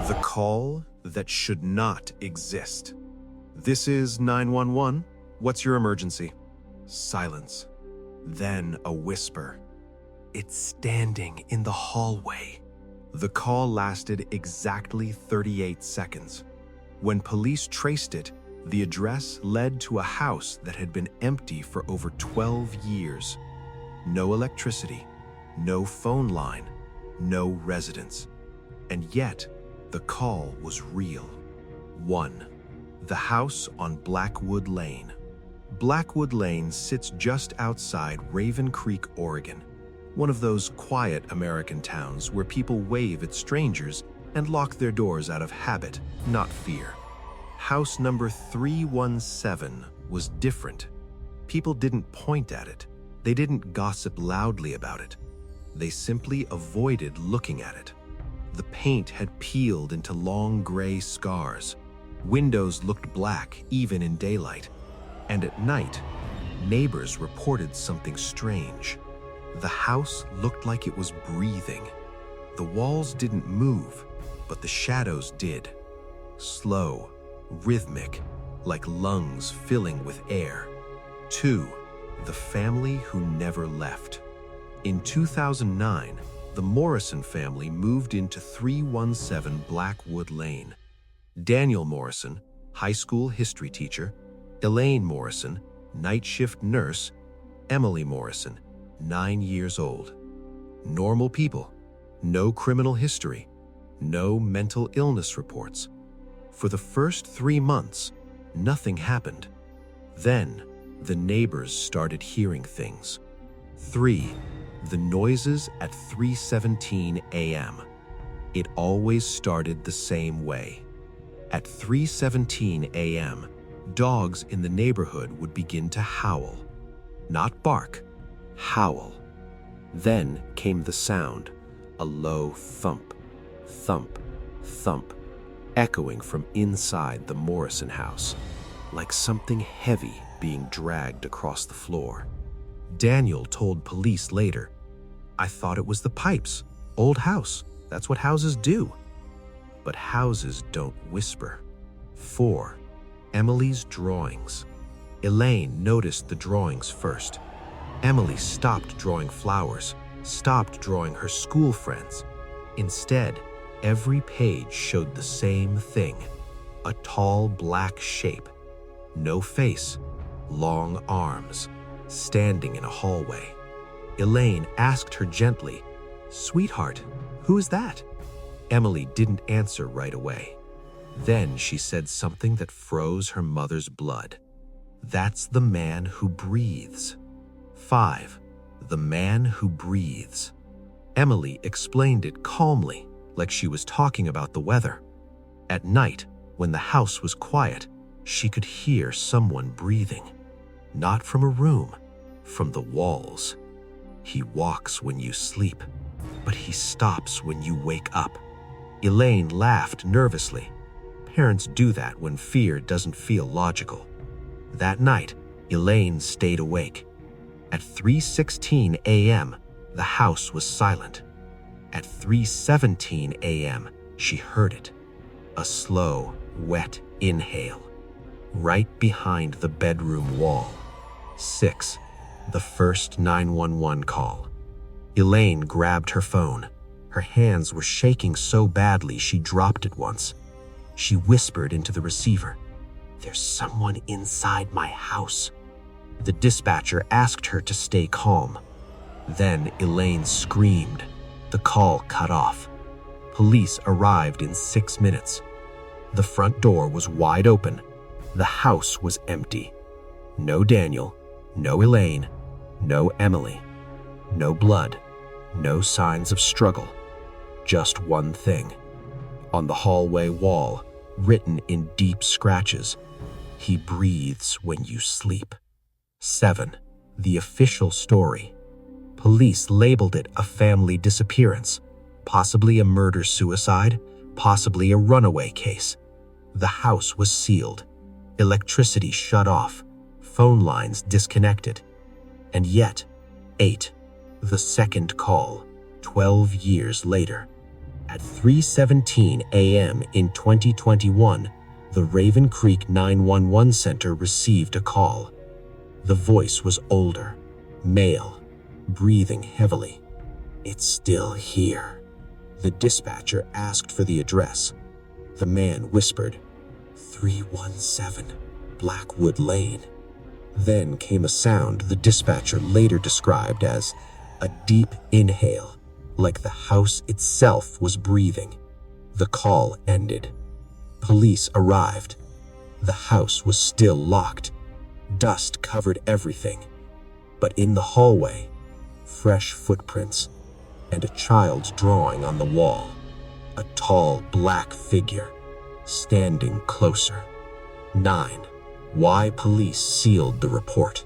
The call that should not exist. This is 911. What's your emergency? Silence. Then a whisper. It's standing in the hallway. The call lasted exactly 38 seconds. When police traced it, the address led to a house that had been empty for over 12 years. No electricity, no phone line, no residents. And yet, the call was real. 1. The house on Blackwood Lane. Blackwood Lane sits just outside Raven Creek, Oregon, one of those quiet American towns where people wave at strangers and lock their doors out of habit, not fear. House number 317 was different. People didn't point at it. They didn't gossip loudly about it. They simply avoided looking at it. The paint had peeled into long gray scars. Windows looked black even in daylight. And at night, neighbors reported something strange. The house looked like it was breathing. The walls didn't move, but the shadows did. Slow, rhythmic, like lungs filling with air. 2. The family who never left. In 2009, the Morrison family moved into 317 Blackwood Lane. Daniel Morrison, high school history teacher, Elaine Morrison, night shift nurse, Emily Morrison, 9 years old. Normal people, no criminal history, no mental illness reports. For the first 3 months, nothing happened. Then, the neighbors started hearing things. 3. The noises at 3:17 a.m. It always started the same way. At 3:17 a.m., dogs in the neighborhood would begin to howl. Not bark, howl. Then came the sound, a low thump, thump, thump, echoing from inside the Morrison house, like something heavy being dragged across the floor. Daniel told police later, "I thought it was the pipes. Old house. That's what houses do." But houses don't whisper. 4. Emily's drawings. Elaine noticed the drawings first. Emily stopped drawing flowers, stopped drawing her school friends. Instead, every page showed the same thing, a tall black shape. No face, long arms, standing in a hallway. Elaine asked her gently, "Sweetheart, who is that?" Emily didn't answer right away. Then she said something that froze her mother's blood. "That's the man who breathes." 5. The man who breathes. Emily explained it calmly, like she was talking about the weather. At night, when the house was quiet, she could hear someone breathing. Not from a room, from the walls. He walks when you sleep, but he stops when you wake up. Elaine laughed nervously. Parents do that when fear doesn't feel logical. That night, Elaine stayed awake. At 3:16 a.m., the house was silent. At 3:17 a.m., she heard it. A slow, wet inhale. Right behind the bedroom wall. 6. The first 911 call. Elaine grabbed her phone. Her hands were shaking so badly she dropped it once. She whispered into the receiver, "There's someone inside my house." The dispatcher asked her to stay calm. Then Elaine screamed. The call cut off. Police arrived in 6 minutes. The front door was wide open. The house was empty. No Daniel, no Elaine, no Emily, no blood, no signs of struggle. Just one thing. On the hallway wall, written in deep scratches, "He breathes when you sleep." 7. The official story. Police labeled it a family disappearance, possibly a murder-suicide, possibly a runaway case. The house was sealed, electricity shut off, phone lines disconnected. And yet, 8. The second call, 12 years later. At 3:17 a.m. in 2021, the Raven Creek 911 Center received a call. The voice was older, male, breathing heavily. "It's still here." The dispatcher asked for the address. The man whispered, 317 Blackwood Lane. Then came a sound the dispatcher later described as a deep inhale, like the house itself was breathing. The call ended. Police arrived. The house was still locked. Dust covered everything. But in the hallway, fresh footprints and a child's drawing on the wall. A tall black figure, standing closer. 9. Why police sealed the report.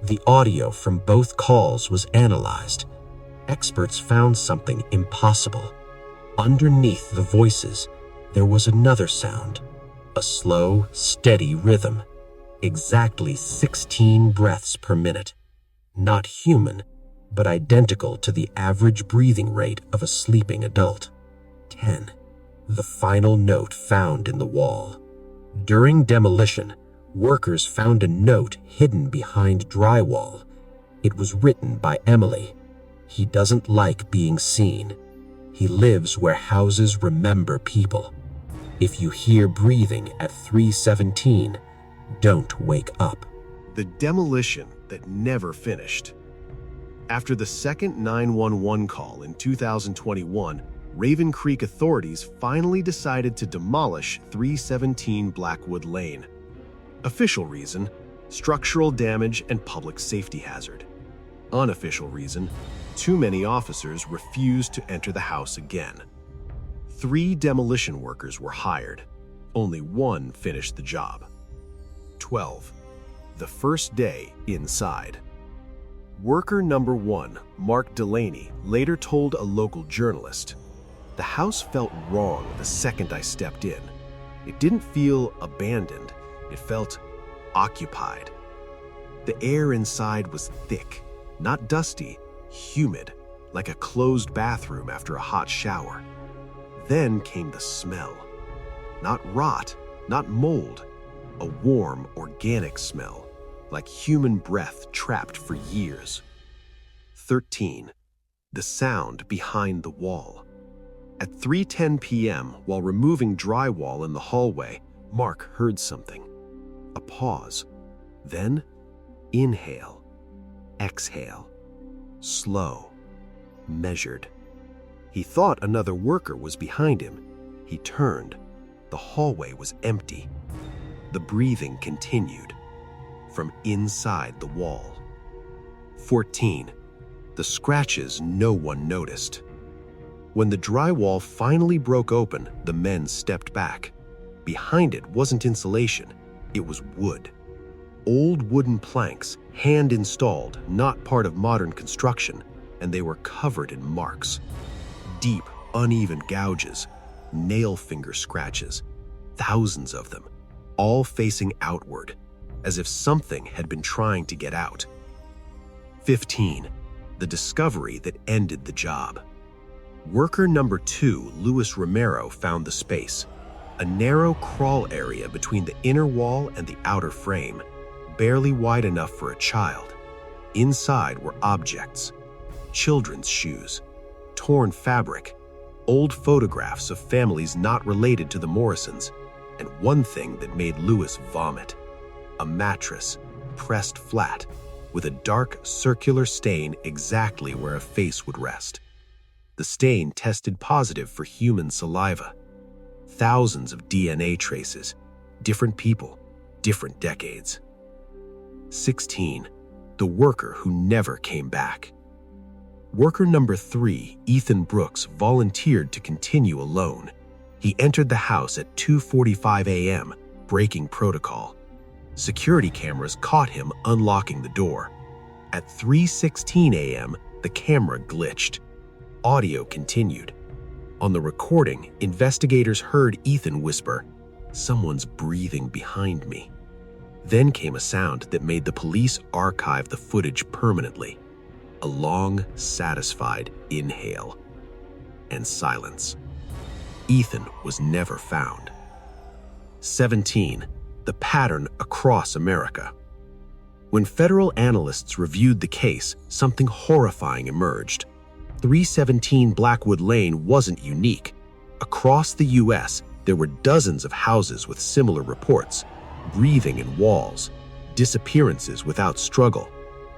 The audio from both calls was analyzed. Experts found something impossible. Underneath the voices, there was another sound, a slow, steady rhythm, exactly 16 breaths per minute. Not human, but identical to the average breathing rate of a sleeping adult. 10. The final note found in the wall. During demolition, workers found a note hidden behind drywall. It was written by Emily. "He doesn't like being seen. He lives where houses remember people. If you hear breathing at 3:17, don't wake up." The demolition that never finished. After the second 911 call in 2021, Raven Creek authorities finally decided to demolish 317 Blackwood Lane. Official reason: structural damage and public safety hazard. Unofficial reason: too many officers refused to enter the house again. 3 demolition workers were hired. Only 1 finished the job. 12. The first day inside. Worker number 1, Mark Delaney, later told a local journalist, "The house felt wrong the second I stepped in. It didn't feel abandoned. It felt occupied. The air inside was thick, not dusty, humid, like a closed bathroom after a hot shower. Then came the smell. Not rot, not mold, a warm, organic smell, like human breath trapped for years." 13. The sound behind the wall. At 3:10 p.m., while removing drywall in the hallway, Mark heard something. A pause. Then, inhale, exhale, slow, measured. He thought another worker was behind him. He turned. The hallway was empty. The breathing continued from inside the wall. 14. The scratches no one noticed. When the drywall finally broke open, the men stepped back. Behind it wasn't insulation, it was wood. Old wooden planks, hand-installed, not part of modern construction, and they were covered in marks. Deep, uneven gouges, nail finger scratches, thousands of them, all facing outward, as if something had been trying to get out. 15. The discovery that ended the job. Worker number 2, Luis Romero, found the space, a narrow crawl area between the inner wall and the outer frame, barely wide enough for a child. Inside were objects: children's shoes, torn fabric, old photographs of families not related to the Morrisons, and one thing that made Luis vomit: a mattress, pressed flat, with a dark circular stain exactly where a face would rest. The stain tested positive for human saliva. Thousands of DNA traces, different people, different decades. 16. The worker who never came back. Worker number 3, Ethan Brooks, volunteered to continue alone. He entered the house at 2:45 a.m., breaking protocol. Security cameras caught him unlocking the door. At 3:16 a.m., the camera glitched. Audio continued. On the recording, investigators heard Ethan whisper, "Someone's breathing behind me." Then came a sound that made the police archive the footage permanently. A long, satisfied inhale. And silence. Ethan was never found. 17. The pattern across America. When federal analysts reviewed the case, something horrifying emerged. 317 Blackwood Lane wasn't unique. Across the U.S., there were dozens of houses with similar reports: breathing in walls, disappearances without struggle,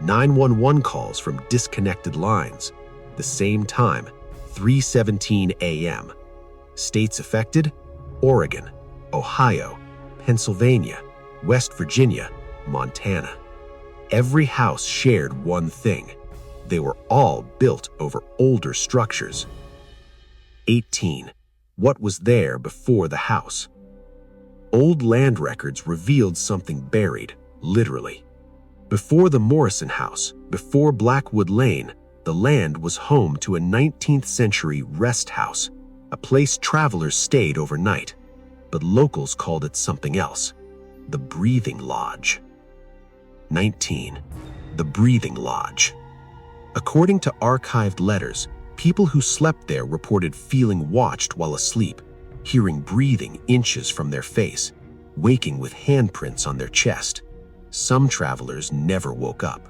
911 calls from disconnected lines. The same time, 3:17 a.m. States affected: Oregon, Ohio, Pennsylvania, West Virginia, Montana. Every house shared one thing: they were all built over older structures. 18. What was there before the house? Old land records revealed something buried, literally. Before the Morrison house, before Blackwood Lane, the land was home to a 19th century rest house, a place travelers stayed overnight. But locals called it something else: the Breathing Lodge. 19. The Breathing Lodge. According to archived letters, people who slept there reported feeling watched while asleep, hearing breathing inches from their face, waking with handprints on their chest. Some travelers never woke up.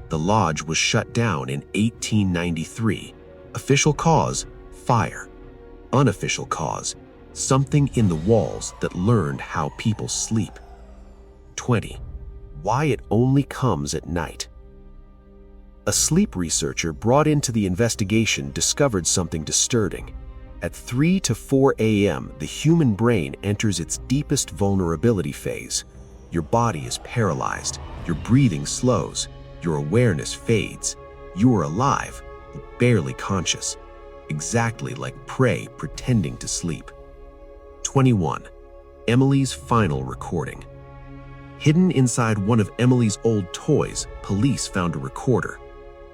The lodge was shut down in 1893. Official cause: fire. Unofficial cause: something in the walls that learned how people sleep. 20. Why it only comes at night. A sleep researcher brought into the investigation discovered something disturbing. At 3 to 4 a.m., the human brain enters its deepest vulnerability phase. Your body is paralyzed, your breathing slows, your awareness fades. You are alive, but barely conscious, exactly like prey pretending to sleep. 21. Emily's final recording. Hidden inside one of Emily's old toys, police found a recorder.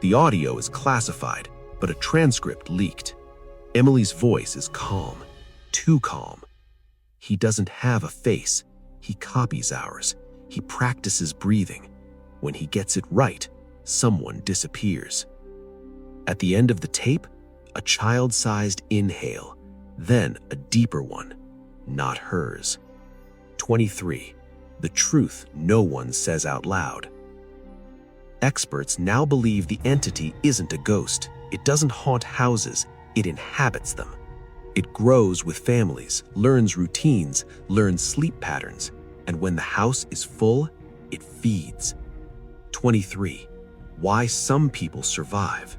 The audio is classified, but a transcript leaked. Emily's voice is calm, too calm. He doesn't have a face. He copies ours. He practices breathing. When he gets it right, someone disappears. At the end of the tape, a child-sized inhale, then a deeper one, not hers. 23. The truth no one says out loud. Experts now believe the entity isn't a ghost. It doesn't haunt houses, it inhabits them. It grows with families, learns routines, learns sleep patterns, and when the house is full, it feeds. 23. Why some people survive.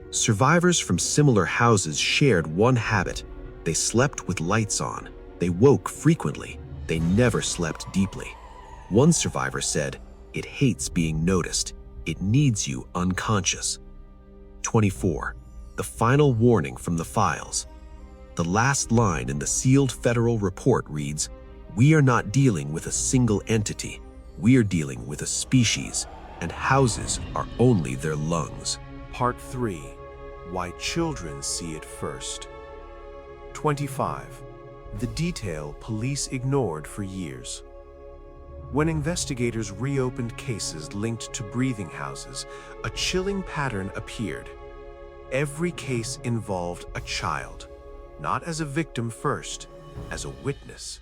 Survivors from similar houses shared one habit: they slept with lights on. They woke frequently. They never slept deeply. One survivor said, "It hates being noticed. It needs you unconscious." 24. The final warning from the files. The last line in the sealed federal report reads, "We are not dealing with a single entity. We are dealing with a species, and houses are only their lungs." Part 3. Why children see it first. 25. The detail police ignored for years. When investigators reopened cases linked to breathing houses, a chilling pattern appeared. Every case involved a child, not as a victim first, as a witness.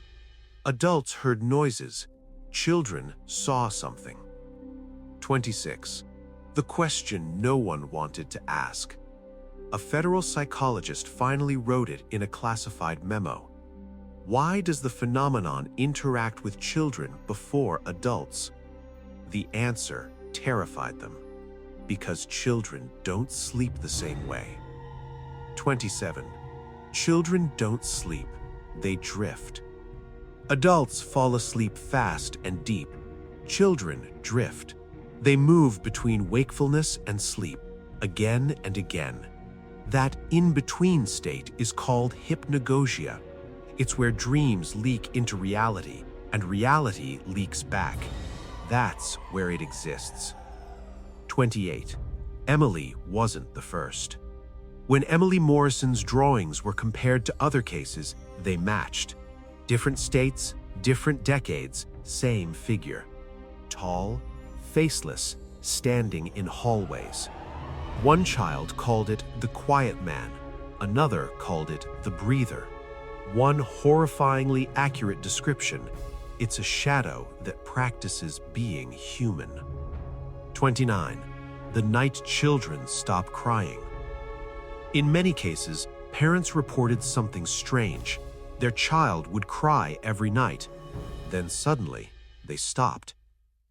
Adults heard noises. Children saw something. 26. The question no one wanted to ask. A federal psychologist finally wrote it in a classified memo. Why does the phenomenon interact with children before adults? The answer terrified them. Because children don't sleep the same way. 27. Children don't sleep, they drift. Adults fall asleep fast and deep. Children drift. They move between wakefulness and sleep, again and again. That in-between state is called hypnagogia. It's where dreams leak into reality, and reality leaks back. That's where it exists. 28. Emily wasn't the first. When Emily Morrison's drawings were compared to other cases, they matched. Different states, different decades, same figure. Tall, faceless, standing in hallways. One child called it the quiet man. Another called it the breather. One horrifyingly accurate description: it's a shadow that practices being human. 29. The night children stop crying. In many cases, parents reported something strange. Their child would cry every night. Then suddenly, they stopped.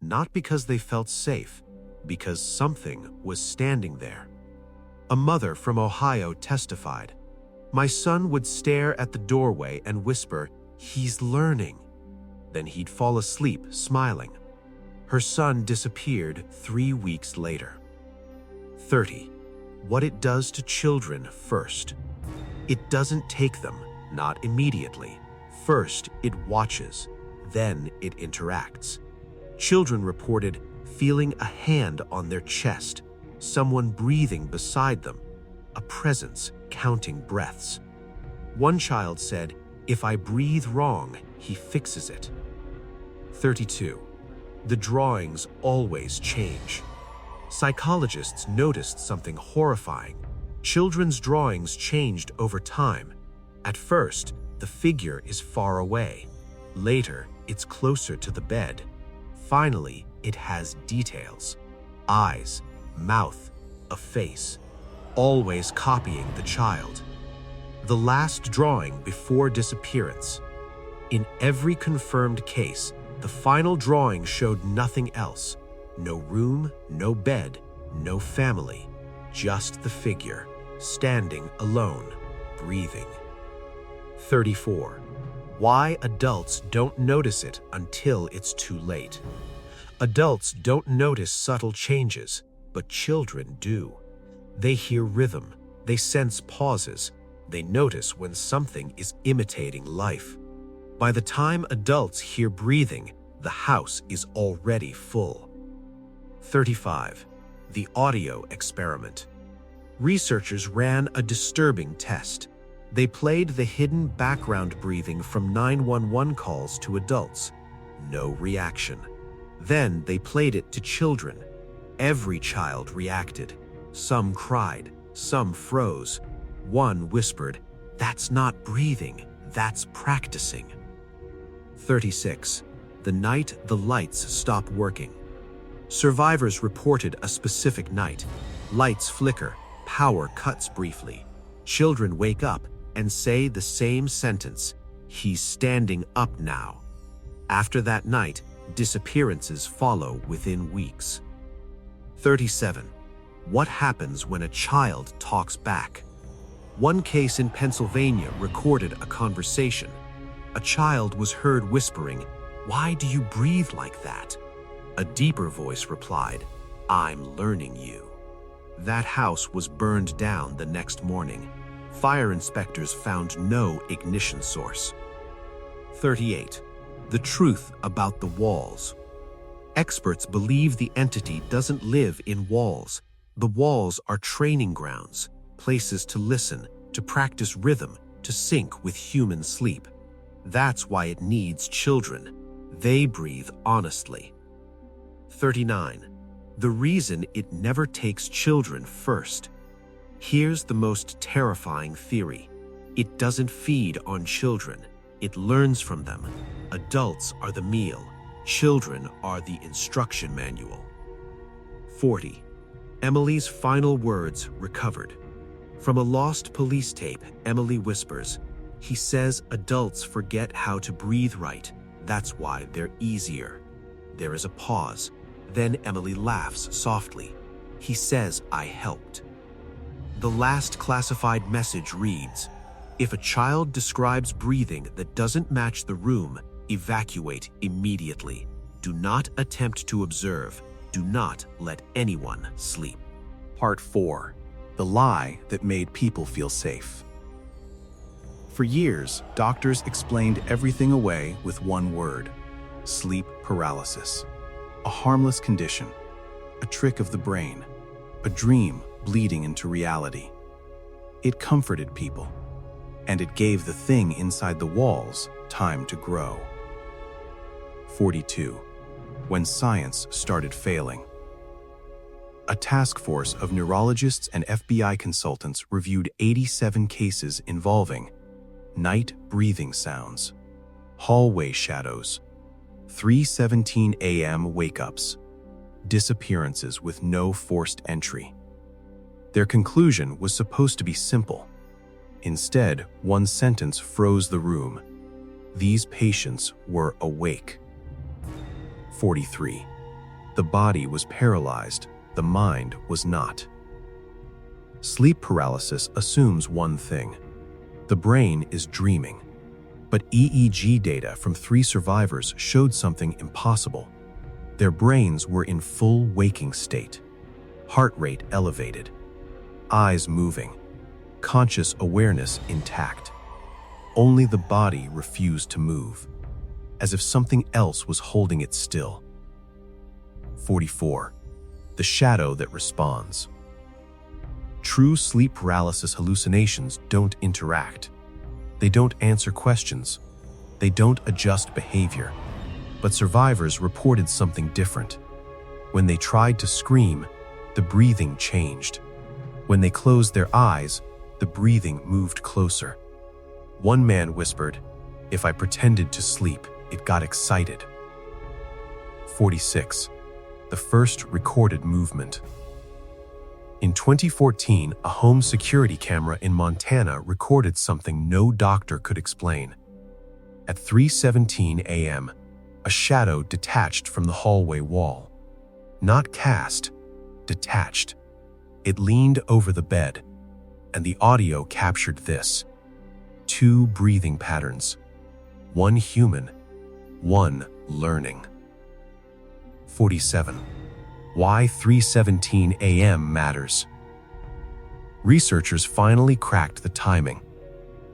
Not because they felt safe, because something was standing there. A mother from Ohio testified, "My son would stare at the doorway and whisper, 'He's learning.' Then he'd fall asleep smiling." Her son disappeared 3 weeks later. 30. What it does to children first. It doesn't take them, not immediately. First, it watches, then it interacts. Children reported feeling a hand on their chest, someone breathing beside them, a presence counting breaths. One child said, "If I breathe wrong, he fixes it." 32. The drawings always change. Psychologists noticed something horrifying. Children's drawings changed over time. At first, the figure is far away. Later, it's closer to the bed. Finally, it has details: eyes, mouth, a face, always copying the child. The last drawing before disappearance. In every confirmed case, the final drawing showed nothing else. No room, no bed, no family, just the figure, standing alone, breathing. 34. Why adults don't notice it until it's too late. Adults don't notice subtle changes, but children do. They hear rhythm, they sense pauses, they notice when something is imitating life. By the time adults hear breathing, the house is already full. 35. The audio experiment. Researchers ran a disturbing test. They played the hidden background breathing from 911 calls to adults. No reaction. Then they played it to children. Every child reacted. Some cried, some froze. One whispered, "That's not breathing, that's practicing." 36. The night the lights stop working. Survivors reported a specific night. Lights flicker, power cuts briefly. Children wake up and say the same sentence, "He's standing up now." After that night, disappearances follow within weeks. 37. What happens when a child talks back? One case in Pennsylvania recorded a conversation. A child was heard whispering, "Why do you breathe like that?" A deeper voice replied, "I'm learning you." That house was burned down the next morning. Fire inspectors found no ignition source. 38. The truth about the walls. Experts believe the entity doesn't live in walls. The walls are training grounds, places to listen, to practice rhythm, to sync with human sleep. That's why it needs children. They breathe honestly. 39. The reason it never takes children first. Here's the most terrifying theory. It doesn't feed on children. It learns from them. Adults are the meal. Children are the instruction manual. 40. Emily's final words recovered. From a lost police tape, Emily whispers, "He says adults forget how to breathe right. That's why they're easier." There is a pause. Then Emily laughs softly. "He says I helped." The last classified message reads, "If a child describes breathing that doesn't match the room, evacuate immediately. Do not attempt to observe. Do not let anyone sleep." Part 4. The lie that made people feel safe. For years, doctors explained everything away with one word: sleep paralysis. A harmless condition, a trick of the brain, a dream bleeding into reality. It comforted people, and it gave the thing inside the walls time to grow. 42. When science started failing. a task force of neurologists and FBI consultants reviewed 87 cases involving night breathing sounds, hallway shadows, 3:17 a.m. wake-ups, disappearances with no forced entry. Their conclusion was supposed to be simple. Instead, one sentence froze the room. These patients were awake. 43. The body was paralyzed, the mind was not. Sleep paralysis assumes one thing. The brain is dreaming. But EEG data from 3 survivors showed something impossible. Their brains were in full waking state. Heart rate elevated. Eyes moving. Conscious awareness intact. Only the body refused to move, as if something else was holding it still. 44. The shadow that responds. True sleep paralysis hallucinations don't interact. They don't answer questions. They don't adjust behavior. But survivors reported something different. When they tried to scream, the breathing changed. When they closed their eyes, the breathing moved closer. One man whispered, "If I pretended to sleep, it got excited." 46. The first recorded movement. In 2014, a home security camera in Montana recorded something no doctor could explain. At 3:17 a.m., a shadow detached from the hallway wall. Not cast, detached. It leaned over the bed, and the audio captured this. 2 breathing patterns. One human, one learning. 47. Why 3:17 a.m. matters. Researchers finally cracked the timing.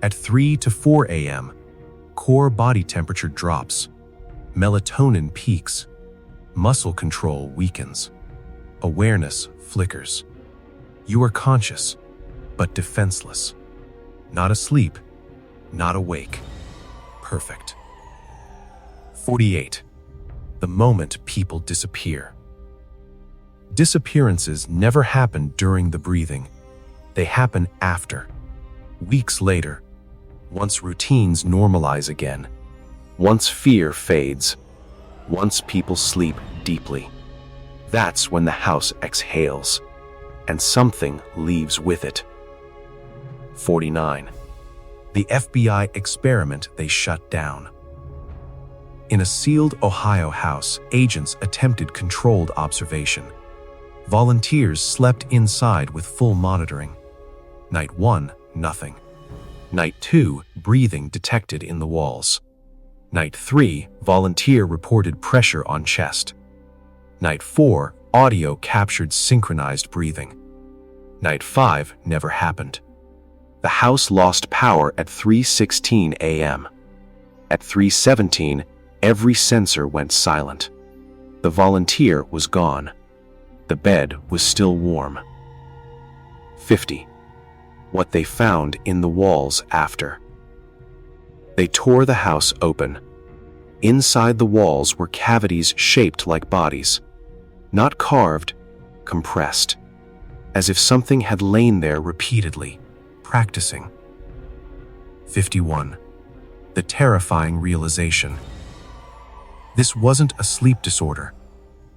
At 3 to 4 a.m., core body temperature drops, melatonin peaks, muscle control weakens, awareness flickers. You are conscious, but defenseless. Not asleep, not awake. Perfect. 48. The moment people disappear. Disappearances never happen during the breathing. They happen after. Weeks later, once routines normalize again, once fear fades, once people sleep deeply. That's when the house exhales, and something leaves with it. 49. The FBI experiment they shut down. In a sealed Ohio house, agents attempted controlled observation. Volunteers slept inside with full monitoring. Night 1, nothing. Night 2, breathing detected in the walls. Night 3, volunteer reported pressure on chest. Night 4, audio captured synchronized breathing. Night 5 never happened. The house lost power at 3:16 a.m. At 3:17, every sensor went silent. The volunteer was gone. The bed was still warm. 50. What they found in the walls after. They tore the house open. Inside the walls were cavities shaped like bodies. Not carved, compressed. As if something had lain there repeatedly, practicing. 51. The terrifying realization. This wasn't a sleep disorder.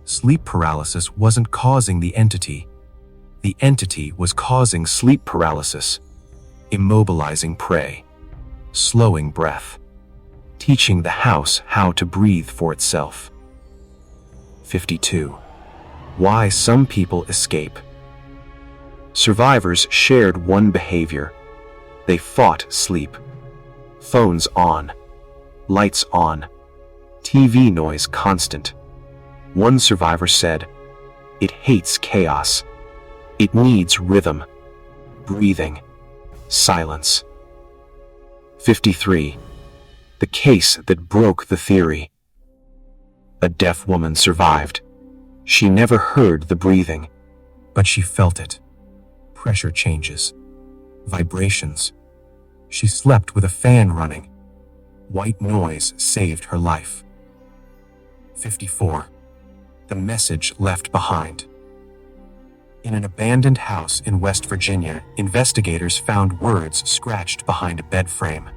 Sleep paralysis wasn't causing the entity. The entity was causing sleep paralysis, immobilizing prey, slowing breath, teaching the house how to breathe for itself. 52. Why some people escape. Survivors shared one behavior. They fought sleep. Phones on, lights on, TV noise constant. One survivor said, "It hates chaos. It needs rhythm, breathing, silence." 53. The case that broke the theory. A deaf woman survived. She never heard the breathing, but she felt it. Pressure changes, vibrations. She slept with a fan running. White noise saved her life. 54. The message left behind. In an abandoned house in West Virginia, investigators found words scratched behind a bed frame.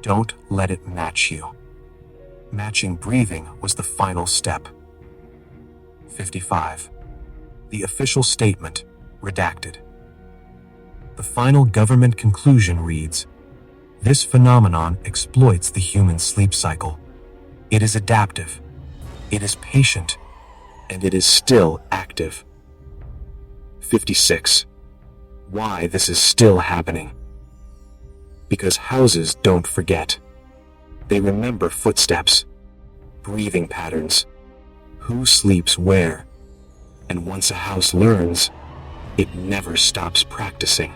Don't let it match you. Matching breathing was the final step. 55. The official statement, redacted. The final government conclusion reads, "This phenomenon exploits the human sleep cycle. It is adaptive, it is patient, and it is still active." 56. Why this is still happening. Because houses don't forget. They remember footsteps, breathing patterns, who sleeps where, and once a house learns, it never stops practicing.